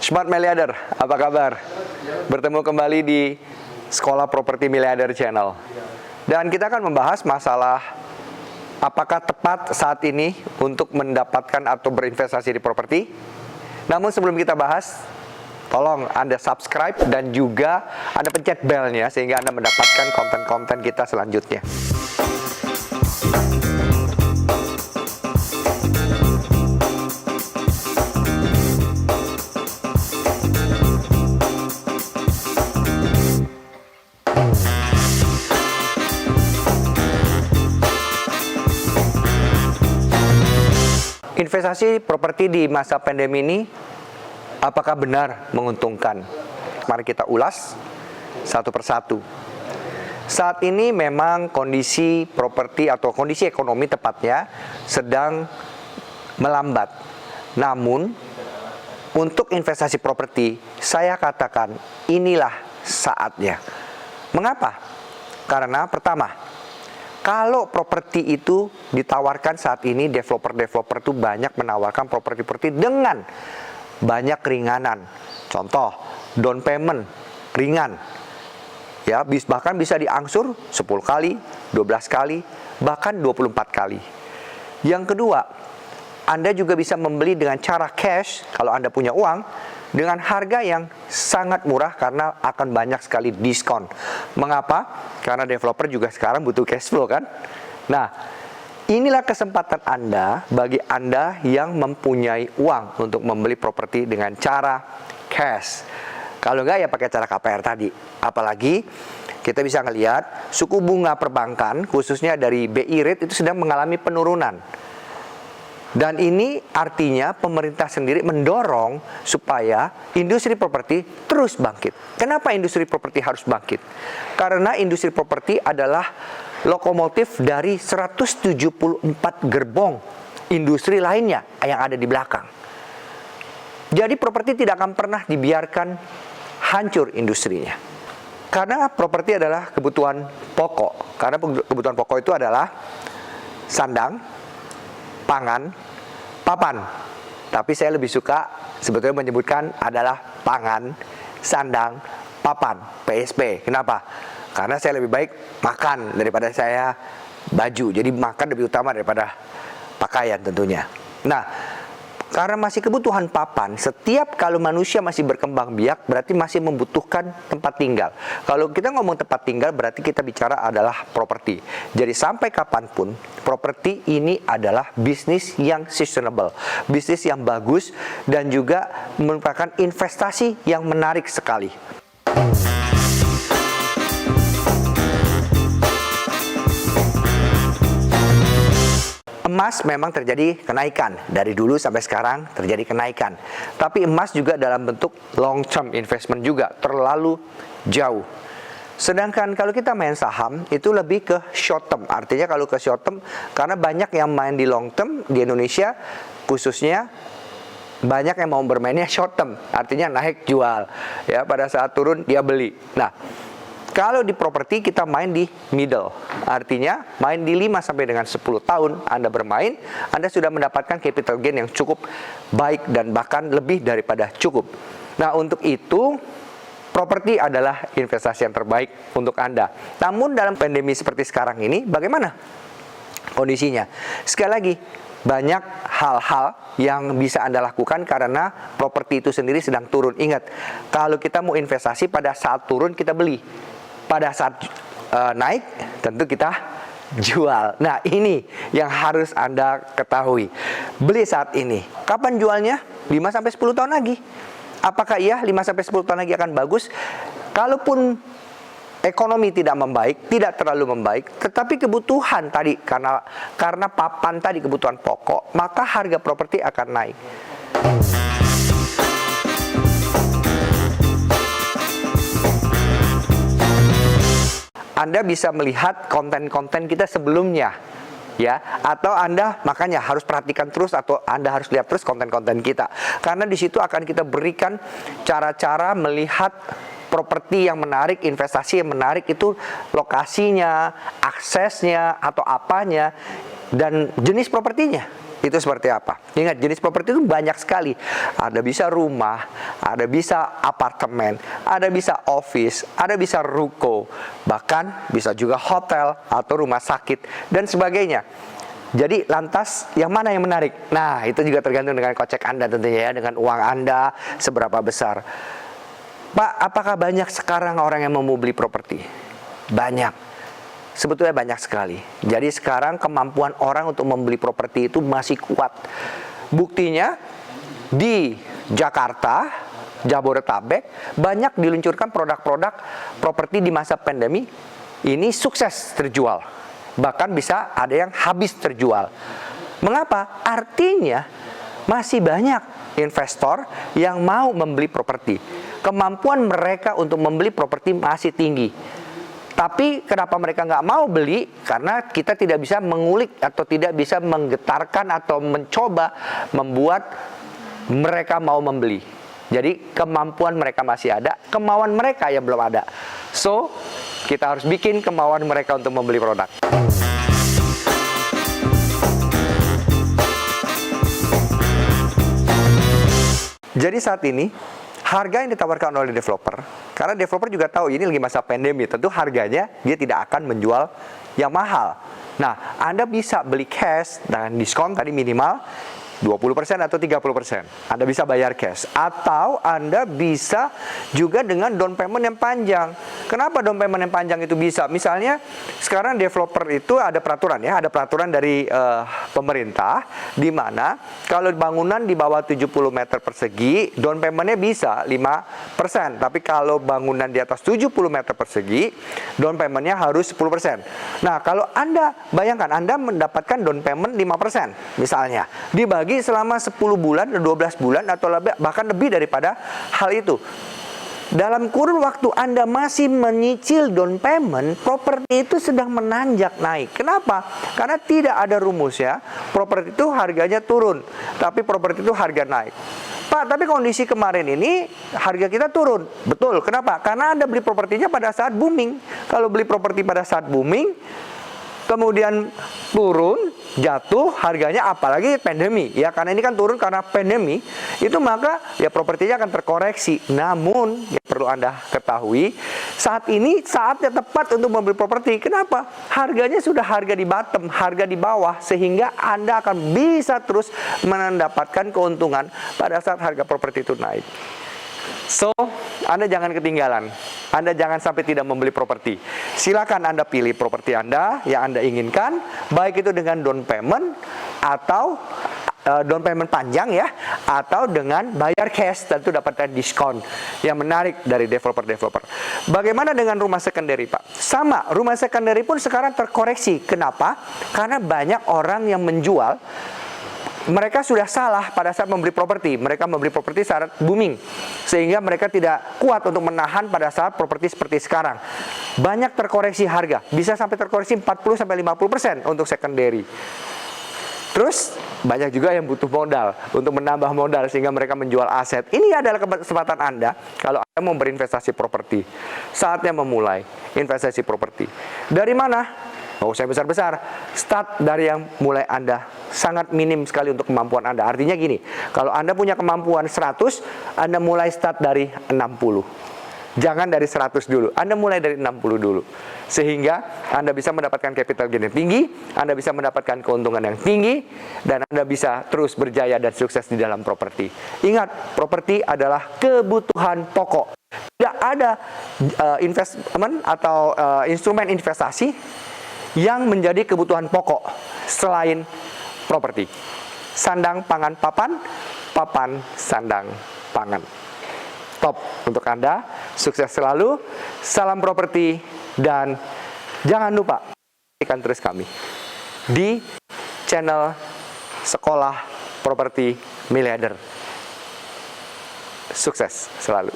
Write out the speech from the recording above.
Smart Miliarder, apa kabar? Bertemu kembali di Sekolah Properti Miliarder Channel. Dan kita akan membahas masalah apakah tepat saat ini untuk mendapatkan atau berinvestasi di properti. Namun sebelum kita bahas, tolong Anda subscribe dan juga Anda pencet belnya sehingga Anda mendapatkan konten-konten kita selanjutnya. Investasi properti di masa pandemi ini apakah benar menguntungkan? Mari kita ulas satu persatu. Saat ini memang kondisi properti atau kondisi ekonomi tepatnya sedang melambat. Namun untuk investasi properti saya katakan inilah saatnya. Mengapa? Karena pertama, kalau properti itu ditawarkan saat ini, developer-developer itu banyak menawarkan properti-properti dengan banyak keringanan. Contoh, down payment ringan. Ya, bahkan bisa diangsur 10 kali, 12 kali, bahkan 24 kali. Yang kedua, Anda juga bisa membeli dengan cara cash kalau Anda punya uang dengan harga yang sangat murah karena akan banyak sekali diskon. Mengapa? Karena developer juga sekarang butuh cash flow kan? Nah, inilah kesempatan Anda bagi Anda yang mempunyai uang untuk membeli properti dengan cara cash. Kalau enggak ya pakai cara KPR tadi. Apalagi kita bisa ngelihat suku bunga perbankan khususnya dari BI rate itu sedang mengalami penurunan. Dan ini artinya pemerintah sendiri mendorong supaya industri properti terus bangkit. Kenapa industri properti harus bangkit? Karena industri properti adalah lokomotif dari 174 gerbong industri lainnya yang ada di belakang. Jadi properti tidak akan pernah dibiarkan hancur industrinya. Karena properti adalah kebutuhan pokok. Karena kebutuhan pokok itu adalah sandang, pangan, papan. Tapi saya lebih suka sebetulnya menyebutkan adalah pangan, sandang, papan, PSP. Kenapa? Karena saya lebih baik makan daripada saya baju. Jadi makan lebih utama daripada pakaian tentunya. Nah, karena masih kebutuhan papan, setiap kalau manusia masih berkembang biak, berarti masih membutuhkan tempat tinggal. Kalau kita ngomong tempat tinggal, berarti kita bicara adalah properti. Jadi sampai kapanpun, properti ini adalah bisnis yang sustainable, bisnis yang bagus, dan juga merupakan investasi yang menarik sekali. Emas memang terjadi kenaikan. Dari dulu sampai sekarang terjadi kenaikan. Tapi emas juga dalam bentuk long term investment juga. Terlalu jauh. Sedangkan kalau kita main saham, itu lebih ke short term. Artinya kalau ke short term, karena banyak yang main di long term di Indonesia, khususnya banyak yang mau bermainnya short term. Artinya naik jual. Ya, pada saat turun dia beli. Nah, kalau di properti kita main di middle, artinya main di 5 sampai dengan 10 tahun Anda bermain, Anda sudah mendapatkan capital gain yang cukup baik dan bahkan lebih daripada cukup. Nah, untuk itu properti adalah investasi yang terbaik untuk Anda. Namun dalam pandemi seperti sekarang ini bagaimana kondisinya? Sekali lagi, banyak hal-hal yang bisa Anda lakukan karena properti itu sendiri sedang turun. Ingat, kalau kita mau investasi pada saat turun kita beli. Pada saat naik, tentu kita jual. Nah, ini yang harus Anda ketahui. Beli saat ini. Kapan jualnya? 5-10 tahun lagi. Apakah iya 5-10 tahun lagi akan bagus? Kalaupun ekonomi tidak membaik, tidak terlalu membaik, tetapi kebutuhan tadi, karena papan tadi kebutuhan pokok, maka harga properti akan naik. Anda bisa melihat konten-konten kita sebelumnya, ya, atau Anda makanya harus perhatikan terus atau Anda harus lihat terus konten-konten kita, karena di situ akan kita berikan cara-cara melihat properti yang menarik, investasi yang menarik itu lokasinya, aksesnya atau apanya, dan jenis propertinya. itu seperti apa. Ingat, jenis properti itu banyak sekali. Ada bisa rumah, ada bisa apartemen, ada bisa office, ada bisa ruko, bahkan bisa juga hotel atau rumah sakit dan sebagainya. Jadi lantas yang mana yang menarik? Nah, itu juga tergantung dengan kocek Anda tentunya ya, dengan uang Anda seberapa besar. Pak, apakah banyak sekarang orang yang mau beli properti? Banyak. Sebetulnya banyak sekali. Jadi sekarang kemampuan orang untuk membeli properti itu masih kuat. Buktinya di Jakarta, Jabodetabek, banyak diluncurkan produk-produk properti di masa pandemi. Ini sukses terjual. Bahkan bisa ada yang habis terjual. Mengapa? Artinya masih banyak investor yang mau membeli properti. Kemampuan mereka untuk membeli properti masih tinggi. Tapi kenapa mereka nggak mau beli? Karena kita tidak bisa mengulik atau tidak bisa menggetarkan atau mencoba membuat mereka mau membeli. Jadi kemampuan mereka masih ada, kemauan mereka yang belum ada. So, kita harus bikin kemauan mereka untuk membeli produk. Jadi saat ini harga yang ditawarkan oleh developer, karena developer juga tahu ini lagi masa pandemi, tentu harganya dia tidak akan menjual yang mahal. Nah, Anda bisa beli cash dengan diskon tadi minimal 20% atau 30%. Anda bisa bayar cash. Atau Anda bisa juga dengan down payment yang panjang. Kenapa down payment yang panjang itu bisa? Misalnya, sekarang developer itu ada peraturan ya, ada peraturan dari pemerintah, di mana kalau bangunan di bawah 70 meter persegi, down payment-nya bisa 5%. Tapi kalau bangunan di atas 70 meter persegi, down payment-nya harus 10%. Nah, kalau Anda, bayangkan Anda mendapatkan down payment 5%, misalnya, dibagi selama 10 bulan, 12 bulan, atau bahkan lebih daripada hal itu. Dalam kurun waktu Anda masih menyicil down payment, properti itu sedang menanjak naik. Kenapa? Karena tidak ada rumus ya. Properti itu harganya turun, tapi properti itu harga naik. Pak, tapi kondisi kemarin ini harga kita turun. Betul, kenapa? Karena Anda beli propertinya pada saat booming. Kalau beli properti pada saat booming, kemudian turun, jatuh harganya, apalagi pandemi ya, karena ini kan turun karena pandemi, itu maka ya propertinya akan terkoreksi. Namun yang perlu Anda ketahui, saat ini saatnya tepat untuk membeli properti. Kenapa? Harganya sudah harga di bottom, harga di bawah, sehingga Anda akan bisa terus mendapatkan keuntungan pada saat harga properti itu naik. So, Anda jangan ketinggalan. Anda jangan sampai tidak membeli properti. Silakan Anda pilih properti Anda yang Anda inginkan, baik itu dengan down payment atau down payment panjang ya, atau dengan bayar cash, tentu dapatkan diskon yang menarik dari developer-developer. Bagaimana dengan rumah secondary, Pak? Sama, rumah secondary pun sekarang terkoreksi. Kenapa? Karena banyak orang yang menjual. Mereka sudah salah pada saat membeli properti. Mereka membeli properti saat booming, sehingga mereka tidak kuat untuk menahan pada saat properti seperti sekarang. Banyak terkoreksi harga, bisa sampai terkoreksi 40-50% untuk secondary. Terus banyak juga yang butuh modal untuk menambah modal sehingga mereka menjual aset. Ini adalah kesempatan Anda kalau Anda mau berinvestasi properti. Saatnya memulai investasi properti. Dari mana? Oh, saya besar-besar. Start dari yang mulai Anda sangat minim sekali untuk kemampuan Anda. Artinya gini, kalau Anda punya kemampuan 100, Anda mulai start dari 60. Jangan dari 100 dulu, Anda mulai dari 60 dulu. Sehingga Anda bisa mendapatkan capital gain yang tinggi, Anda bisa mendapatkan keuntungan yang tinggi, dan Anda bisa terus berjaya dan sukses di dalam properti. Ingat, properti adalah kebutuhan pokok. Tidak ada investment atau instrumen investasi yang menjadi kebutuhan pokok selain properti. Sandang, pangan, papan, papan, sandang, pangan. Top untuk Anda, sukses selalu, salam properti, dan jangan lupa saksikan terus kami di channel Sekolah Properti Miliarder. Sukses selalu.